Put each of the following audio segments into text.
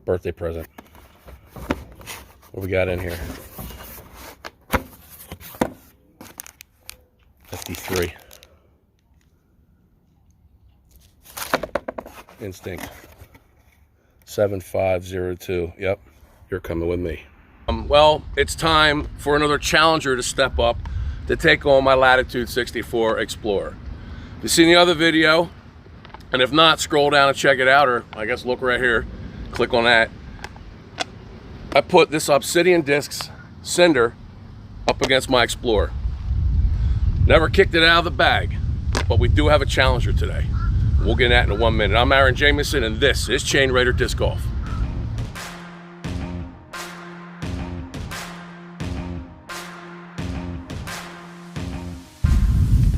birthday present. What we got in here? 53. Instinct. 7502. Yep, you're coming with me. Well, it's time for another challenger to step up to take on my Latitude 64 Explorer. If you've seen the other video, and if not, scroll down and check it out, or I guess look right here, click on that. I put this Obsidian Discs Cinder up against my Explorer. Never kicked it out of the bag, but we do have a challenger today. We'll get at it in 1 minute. I'm Aaron Jamison, and this is Chain Raider Disc Golf.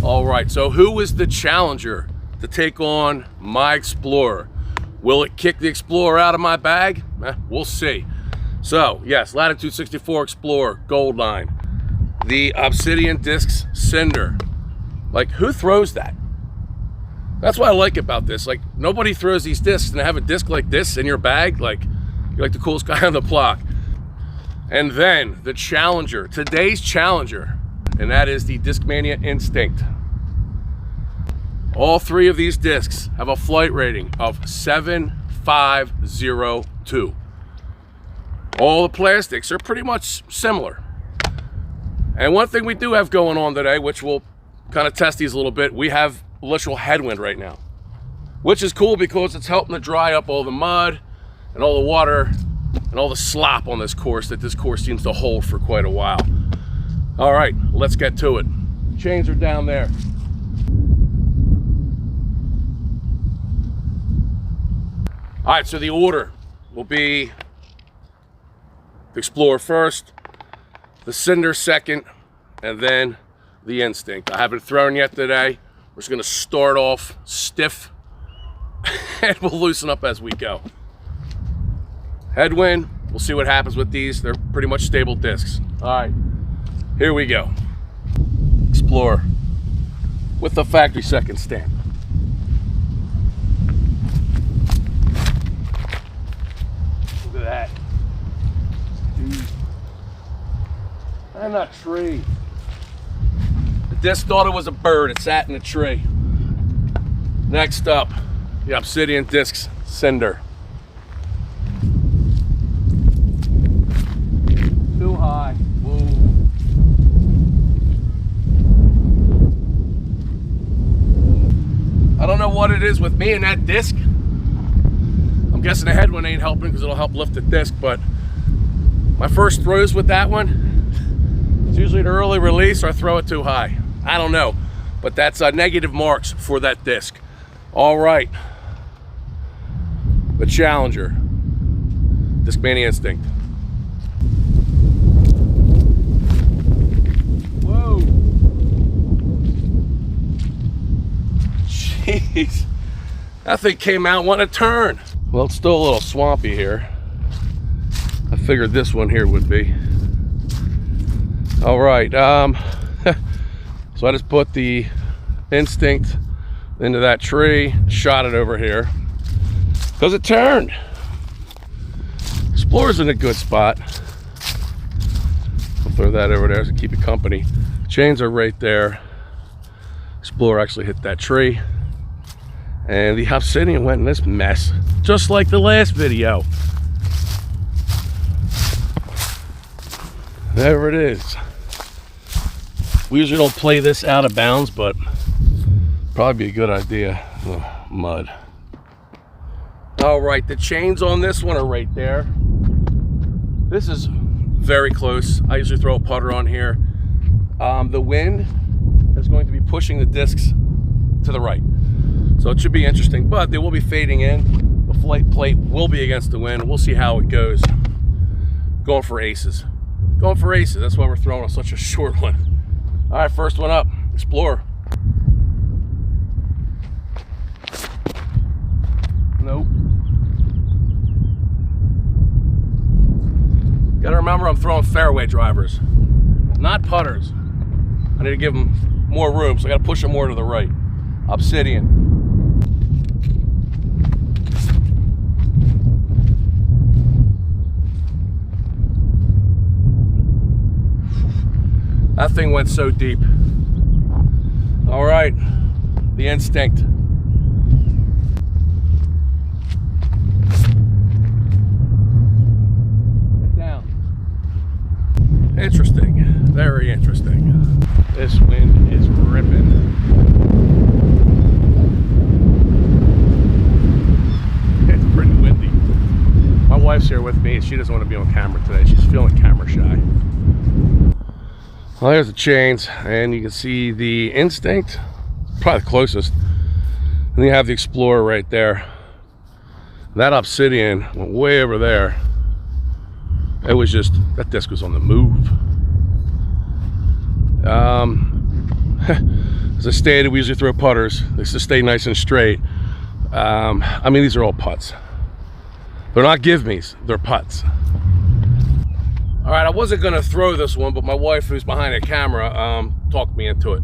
All right, so who is the challenger to take on my Explorer? Will it kick the Explorer out of my bag? We'll see. So, yes, Latitude 64 Explorer, Gold Line. The Obsidian Discs Cinder. Like, who throws that? That's what I like about this. Like, nobody throws these discs, and to have a disc like this in your bag, like, you're like the coolest guy on the block. And then, the challenger, today's challenger, and that is the Discmania Instinct. All three of these discs have a flight rating of 7502. All the plastics are pretty much similar. And one thing we do have going on today, which we'll kind of test these a little bit, we have literal headwind right now, which is cool because it's helping to dry up all the mud and all the water and all the slop on this course that this course seems to hold for quite a while. All right, let's get to it. Chains are down there. All right, so the order will be the Explorer first, the Cinder second, and then the Instinct. I haven't thrown yet today. We're just gonna start off stiff and we'll loosen up as we go. Headwind, we'll see what happens with these. They're pretty much stable discs. All right, here we go. Explorer with the factory second stamp. Look at that. Dude. And that tree. The disc thought it was a bird. It sat in a tree. Next up, the Obsidian Discs Cinder. Too high. Whoa. I don't know what it is with me and that disc. I'm guessing the headwind ain't helping because it'll help lift the disc, but my first throws with that one, it's usually an early release or I throw it too high. I don't know, but that's negative marks for that disc. All right, the challenger, Discmania Instinct. Whoa. Jeez, that thing came out wanting to turn. Well, it's still a little swampy here. I figured this one here would be. All right, so I just put the Instinct into that tree, shot it over here, because it turned. Explorer's in a good spot. I'll throw that over there to keep it company. Chains are right there. Explorer actually hit that tree. And the Obsidian went in this mess, just like the last video. There it is. We usually don't play this out of bounds, but probably be a good idea. Oh, mud. All right, the chains on this one are right there. This is very close. I usually throw a putter on here. The wind is going to be pushing the discs to the right. So it should be interesting, but they will be fading in. The flight plate will be against the wind. We'll see how it goes. Going for aces. Going for aces. That's why we're throwing on such a short one. All right, first one up, Explorer. Nope. Gotta remember I'm throwing fairway drivers, not putters. I need to give them more room, so I gotta push them more to the right. Obsidian. That thing went so deep. All right, the instinct. Get down. Interesting, very interesting. This wind is ripping. It's pretty windy. My wife's here with me. She doesn't want to be on camera today. She's feeling camera shy. Well, there's the chains, and you can see the instinct, probably the closest. And you have the Explorer right there. That Obsidian went way over there. It was just, that disc was on the move. As I stated, we usually throw putters. They just stay nice and straight. I mean, these are all putts. They're not give-me's, they're putts. All right, I wasn't gonna throw this one, but my wife, who's behind the camera, talked me into it.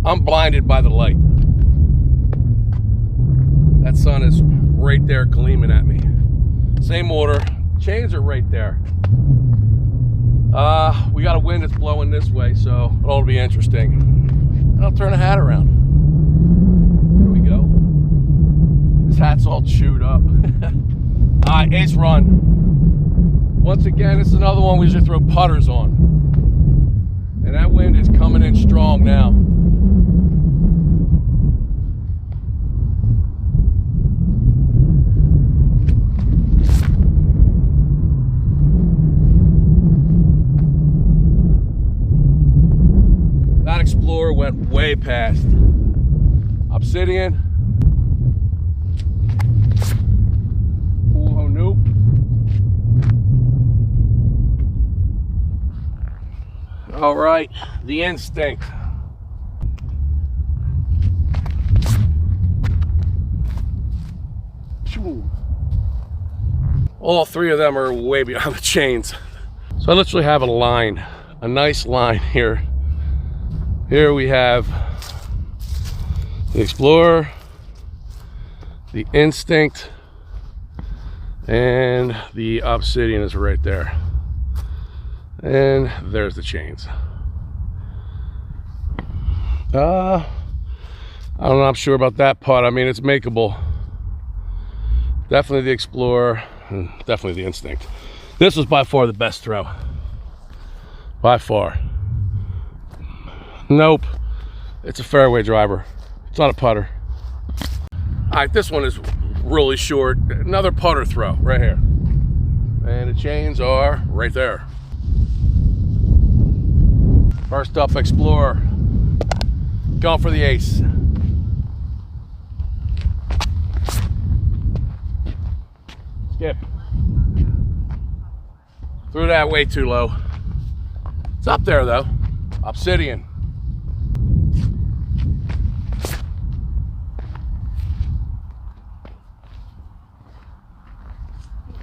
I'm blinded by the light. That sun is right there gleaming at me. Same order, chains are right there. We got a wind that's blowing this way, so it'll be interesting. I'll turn the hat around. There we go. This hat's all chewed up. All right, ace run. Once again, this is another one we usually throw putters on. And that wind is coming in strong now. That Explorer went way past. Obsidian. Oh, nope. All right, the instinct. All three of them are way beyond the chains. So I literally have a line, a nice line here. Here we have the Explorer, the instinct, and the Obsidian is right there. And there's the chains. I'm not sure about that putt. I mean, it's makeable. Definitely the Explorer, and definitely the instinct. This was by far the best throw. By far. Nope. It's a fairway driver. It's not a putter. All right, this one is really short. Another putter throw right here. And the chains are right there. First up, Explorer. Going for the ace. Skip. Threw that way too low. It's up there though. Obsidian.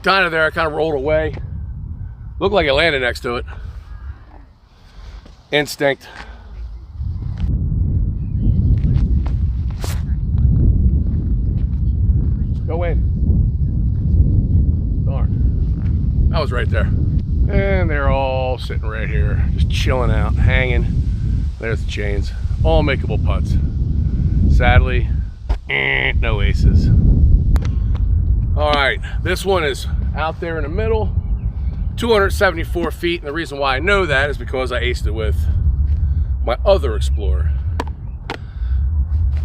Kind of there, I kind of rolled away. Looked like it landed next to it. Instinct. Go in. Darn. That was right there. And they're all sitting right here, just chilling out, hanging. There's the chains. All makeable putts. Sadly, no aces. All right, this one is out there in the middle. 274 feet, and the reason why I know that is because I aced it with my other Explorer.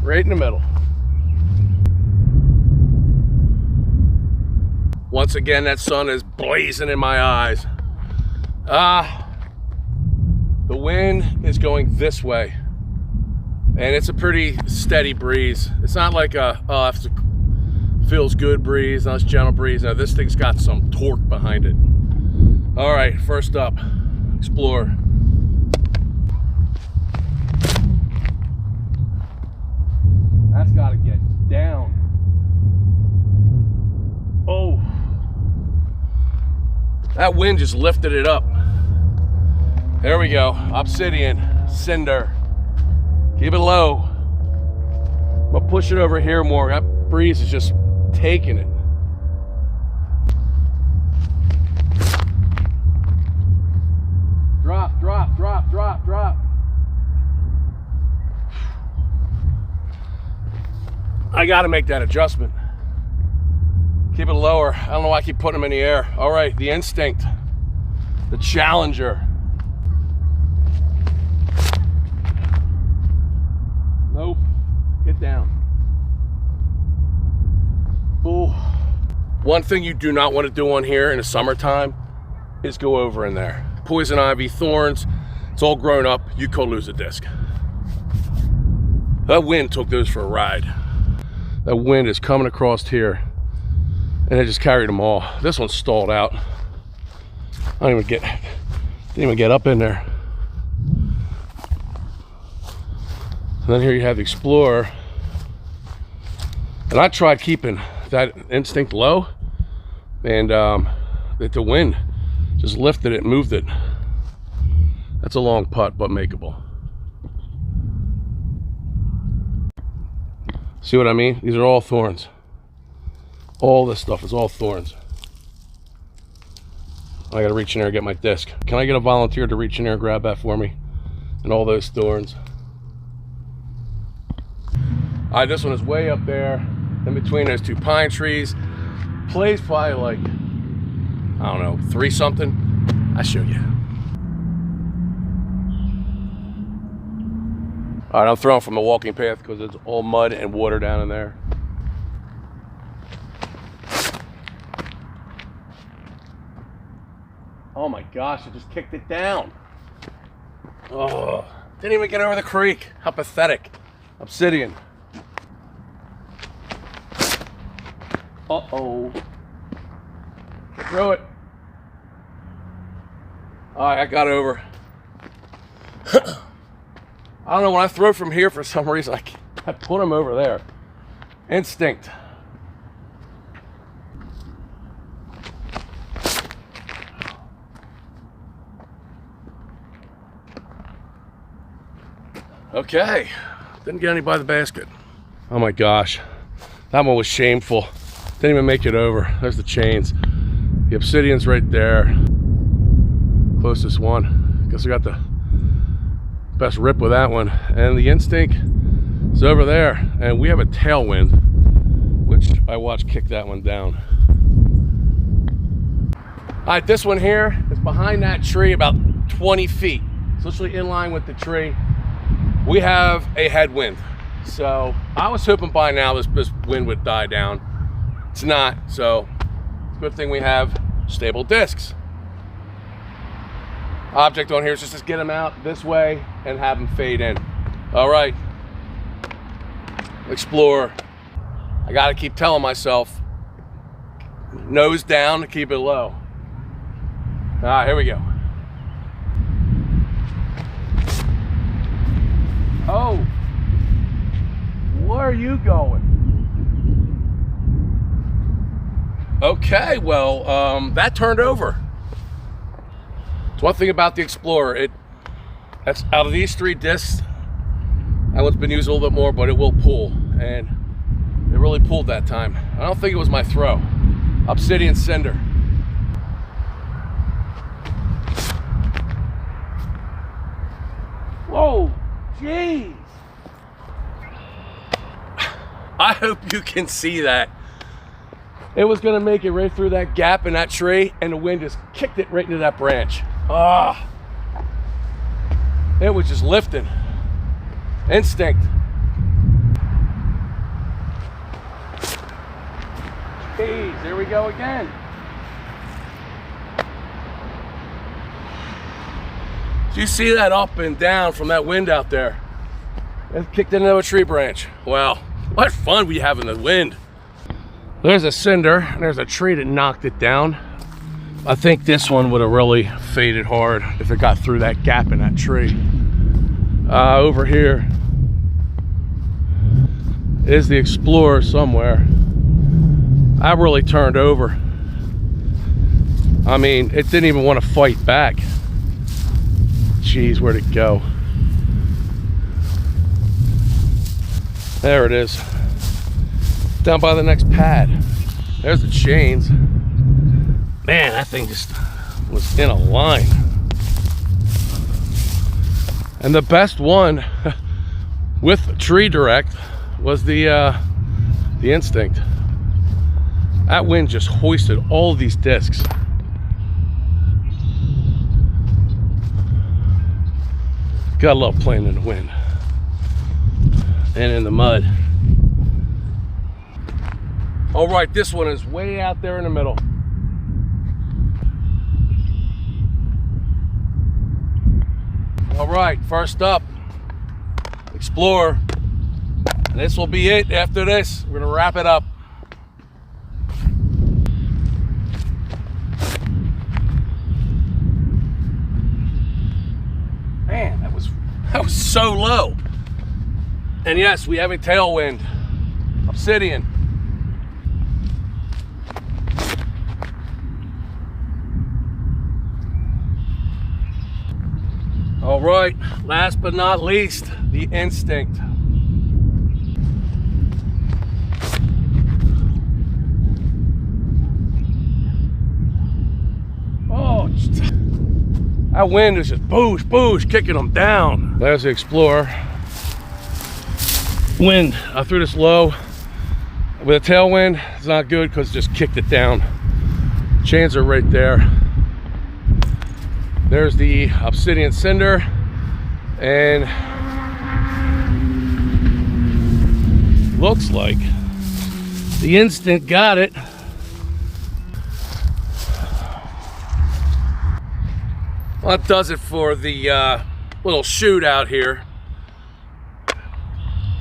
Right in the middle. Once again, that sun is blazing in my eyes. The wind is going this way, and it's a pretty steady breeze. It's not like a feels good breeze, nice gentle breeze. Now this thing's got some torque behind it. All right, first up, Explorer. That's got to get down. Oh, that wind just lifted it up. There we go, Obsidian, cinder. Keep it low. I'm gonna push it over here more. That breeze is just taking it. Drop, drop, drop, drop, drop. I gotta make that adjustment. Keep it lower. I don't know why I keep putting them in the air. All right, the instinct, the challenger. Nope, get down. Ooh. One thing you do not want to do on here in the summertime is go over in there. Poison ivy, thorns, it's all grown up. You could lose a disc. That wind took those for a ride. That wind is coming across here and it just carried them all. This one's stalled out. I didn't even get up in there. And then here you have the Explorer. And I tried keeping that instinct low, and the wind just lifted it, moved it. That's a long putt, but makeable. See what I mean? These are all thorns. All this stuff is all thorns. I gotta reach in there and get my disc. Can I get a volunteer to reach in there and grab that for me? And all those thorns. All right, this one is way up there in between those two pine trees. Plays probably like, I don't know, 3 something. I'll show you. All right, I'm throwing from the walking path because it's all mud and water down in there. Oh my gosh, I just kicked it down. Oh, didn't even get over the creek. How pathetic. Obsidian. Uh-oh. Throw it. All right, I got over. I don't know, when I throw from here, for some reason, I put him over there. Instinct. Okay, didn't get any by the basket. Oh my gosh, that one was shameful. Didn't even make it over. There's the chains. The obsidian's right there. Closest one. Guess I got the best rip with that one. And the instinct is over there. And we have a tailwind, which I watched kick that one down. All right, this one here is behind that tree about 20 feet. It's literally in line with the tree. We have a headwind. So I was hoping by now this wind would die down. It's not, so it's a good thing we have stable discs. Object on here is just to get them out this way and have them fade in. All right, Explorer. I gotta keep telling myself, nose down to keep it low. All right, here we go. Oh, where are you going? Okay, well, that turned over. It's one thing about the Explorer. That's out of these 3 discs, that one's been used a little bit more, but it will pull, and it really pulled that time. I don't think it was my throw. Obsidian cinder. Whoa, jeez. I hope you can see that. It was gonna make it right through that gap in that tree, and the wind just kicked it right into that branch. Ah, it was just lifting. Instinct. Jeez, here we go again. Do you see that up and down from that wind out there? It kicked into a tree branch. Wow, what fun we have in the wind. There's a cinder, and there's a tree that knocked it down. I think this one would have really faded hard if it got through that gap in that tree. Over here is the Explorer somewhere. I really turned over. I mean, it didn't even want to fight back. Jeez, where'd it go? There it is. Down by the next pad. There's the chains. Man, that thing just was in a line. And the best one with Tree Direct was the The instinct. That wind just hoisted all of these discs. Gotta love playing in the wind and in the mud. All right, this one is way out there in the middle. All right, first up, Explorer. And this will be it. After this, we're gonna wrap it up. Man, that was so low. And yes, we have a tailwind. Obsidian. All right, last but not least, the Instinct. Oh, that wind is just boosh, boosh, kicking them down. There's the Explorer. Wind, I threw this low. With a tailwind, it's not good because it just kicked it down. Chains are right there. There's the Obsidian Cinder, and looks like the Instinct got it. Well, that does it for the little shootout here.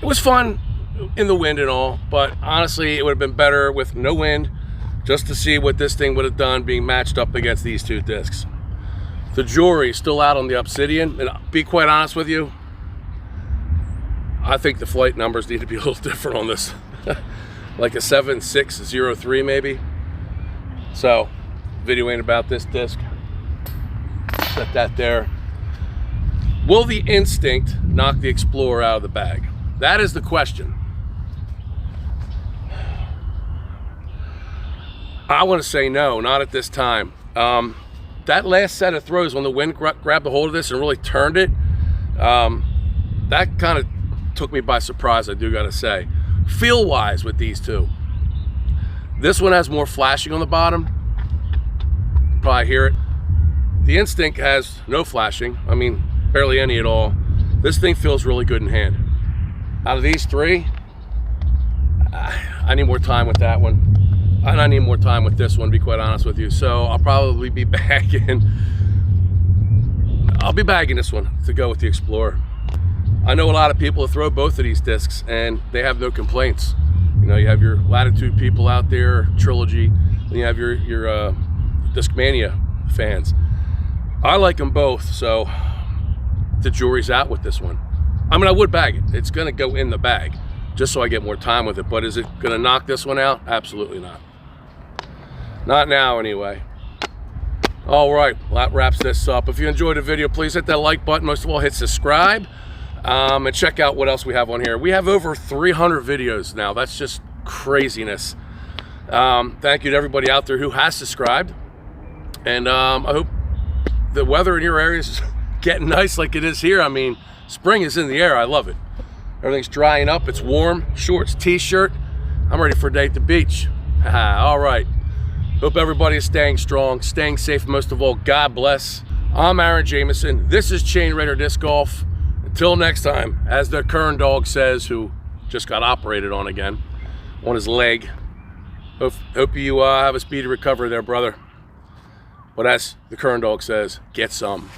It was fun in the wind and all, but honestly, it would have been better with no wind, just to see what this thing would have done being matched up against these two discs. The jury's still out on the Obsidian, and I'll be quite honest with you, I think the flight numbers need to be a little different on this. Like a 7603 maybe. So, video ain't about this disc. Set that there. Will the Instinct knock the Explorer out of the bag? That is the question. I want to say no, not at this time. That last set of throws, when the wind grabbed a hold of this and really turned it, that kind of took me by surprise, I do gotta say. Feel-wise with these two, this one has more flashing on the bottom. Probably hear it. The Instinct has no flashing. I mean, barely any at all. This thing feels really good in hand. Out of these three, I need more time with that one. And I need more time with this one, to be quite honest with you. So I'll probably be bagging. I'll be bagging this one to go with the Explorer. I know a lot of people that throw both of these discs and they have no complaints. You know, you have your Latitude people out there, Trilogy, and you have your Discmania fans. I like them both, so the jury's out with this one. I mean, I would bag it. It's gonna go in the bag, just so I get more time with it. But is it gonna knock this one out? Absolutely not. Not now, anyway. All right, well, that wraps this up. If you enjoyed the video, please hit that like button. Most of all, hit subscribe, and check out what else we have on here. We have over 300 videos now. That's just craziness. Thank you to everybody out there who has subscribed, and I hope the weather in your area is getting nice like it is here. I mean, spring is in the air. I love it. Everything's drying up. It's warm. Shorts, t-shirt. I'm ready for a day at the beach. All right. Hope everybody is staying strong, staying safe. Most of all, God bless. I'm Aaron Jamison. This is Chain Raider Disc Golf. Until next time, as the Kern dog says, who just got operated on again, on his leg. Hope you have a speedy recovery there, brother. But as the Kern dog says, get some.